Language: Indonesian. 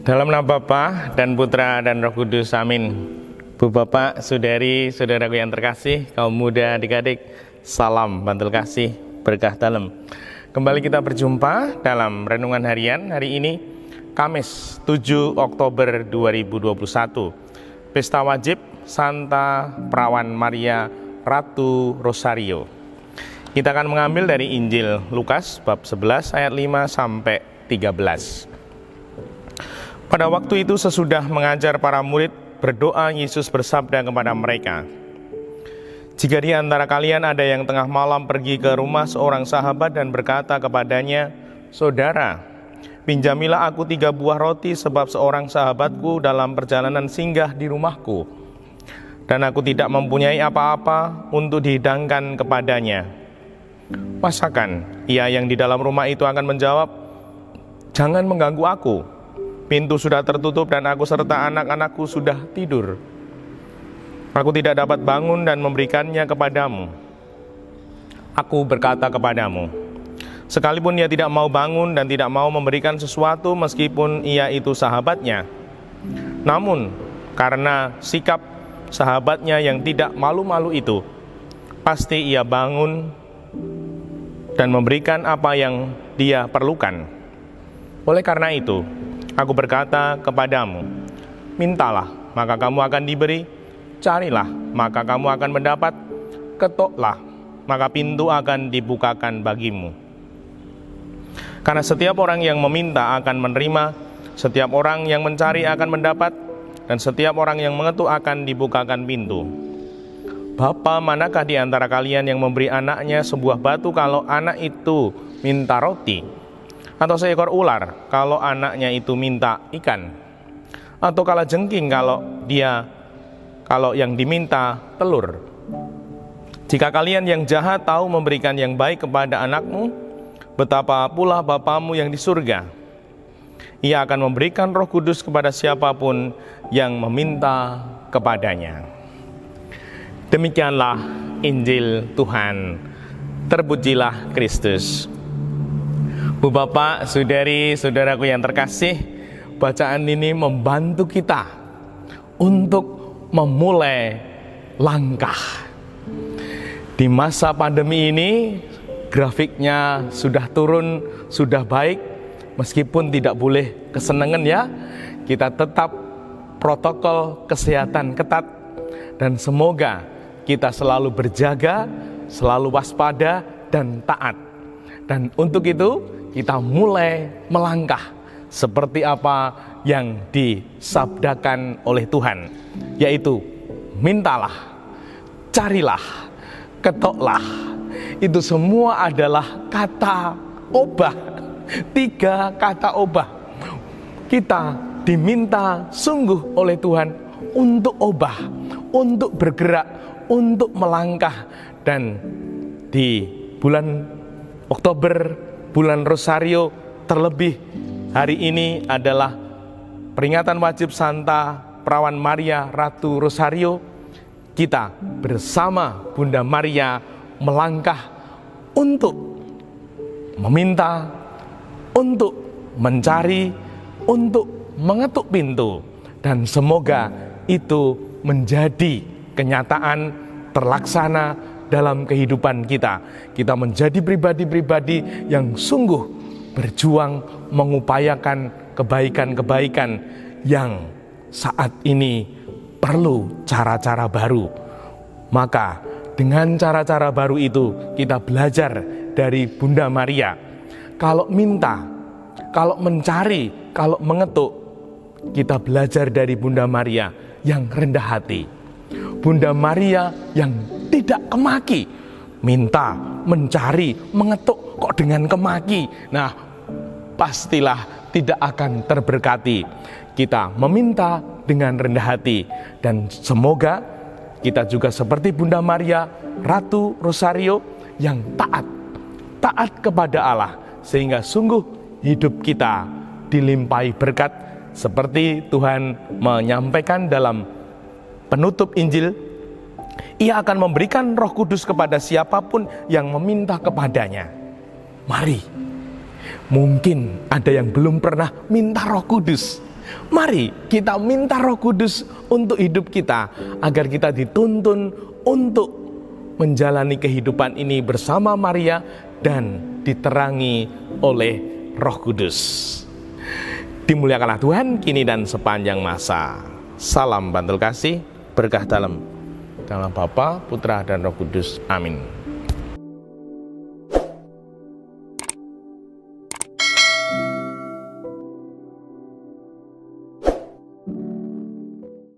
Dalam nama Bapa dan Putra dan Roh Kudus, amin. Bu Bapak, Saudari, Saudaraku yang terkasih, kaum muda, adik-adik, salam bantul kasih, berkah dalam. Kembali kita berjumpa dalam Renungan Harian hari ini, Kamis 7 Oktober 2021. Pesta wajib Santa Perawan Maria Ratu Rosario. Kita akan mengambil dari Injil Lukas bab 11 ayat 5 sampai 13. Pada waktu itu sesudah mengajar para murid berdoa, Yesus bersabda kepada mereka, "Jika di antara kalian ada yang tengah malam pergi ke rumah seorang sahabat dan berkata kepadanya, 'Saudara, pinjamilah aku 3 buah roti sebab seorang sahabatku dalam perjalanan singgah di rumahku, dan aku tidak mempunyai apa-apa untuk dihidangkan kepadanya.' Masakan ia yang di dalam rumah itu akan menjawab, 'Jangan mengganggu aku. Pintu sudah tertutup dan aku serta anak-anakku sudah tidur. Aku tidak dapat bangun dan memberikannya kepadamu.' Aku berkata kepadamu, sekalipun ia tidak mau bangun dan tidak mau memberikan sesuatu meskipun ia itu sahabatnya, namun karena sikap sahabatnya yang tidak malu-malu itu, pasti ia bangun dan memberikan apa yang dia perlukan. Oleh karena itu, aku berkata kepadamu, mintalah, maka kamu akan diberi, carilah, maka kamu akan mendapat, ketoklah, maka pintu akan dibukakan bagimu. Karena setiap orang yang meminta akan menerima, setiap orang yang mencari akan mendapat, dan setiap orang yang mengetuk akan dibukakan pintu. Bapa manakah di antara kalian yang memberi anaknya sebuah batu kalau anak itu minta roti? Atau seekor ular kalau anaknya itu minta ikan? Atau kalajengking kalau yang diminta telur? Jika kalian yang jahat tahu memberikan yang baik kepada anakmu, betapa pula Bapamu yang di surga. Ia akan memberikan Roh Kudus kepada siapapun yang meminta kepadanya." Demikianlah Injil Tuhan. Terpujilah Kristus. Bu Bapak, Saudari, Saudaraku yang terkasih, bacaan ini membantu kita untuk memulai langkah. Di masa pandemi ini, grafiknya sudah turun, sudah baik, meskipun tidak boleh kesenangan ya, kita tetap protokol kesehatan ketat, dan semoga kita selalu berjaga, selalu waspada dan taat. Dan untuk itu kita mulai melangkah seperti apa yang disabdakan oleh Tuhan, yaitu mintalah, carilah, ketoklah. Itu semua adalah kata obah, 3 kata obah. Kita diminta sungguh oleh Tuhan untuk obah, untuk bergerak, untuk melangkah. Dan di bulan Oktober, bulan Rosario, terlebih hari ini adalah peringatan wajib Santa Perawan Maria Ratu Rosario. Kita bersama Bunda Maria melangkah untuk meminta, untuk mencari, untuk mengetuk pintu, dan semoga itu menjadi kenyataan, terlaksana dalam kehidupan kita. Kita menjadi pribadi-pribadi yang sungguh berjuang mengupayakan kebaikan-kebaikan yang saat ini perlu cara-cara baru. Maka dengan cara-cara baru itu kita belajar dari Bunda Maria. Kalau minta, kalau mencari, kalau mengetuk, kita belajar dari Bunda Maria yang rendah hati. Bunda Maria yang tidak kemaki, minta, mencari, mengetuk, kok dengan kemaki? Nah, pastilah tidak akan terberkati. Kita meminta dengan rendah hati, dan semoga kita juga seperti Bunda Maria Ratu Rosario yang taat kepada Allah, sehingga sungguh hidup kita dilimpahi berkat seperti Tuhan menyampaikan dalam penutup Injil. Ia akan memberikan Roh Kudus kepada siapapun yang meminta kepadanya. Mari, mungkin ada yang belum pernah minta Roh Kudus. Mari kita minta Roh Kudus untuk hidup kita, agar kita dituntun untuk menjalani kehidupan ini bersama Maria dan diterangi oleh Roh Kudus. Dimuliakanlah Tuhan kini dan sepanjang masa. Salam bantul kasih, berkah dalam Bapa, Putra, dan Roh Kudus. Amin.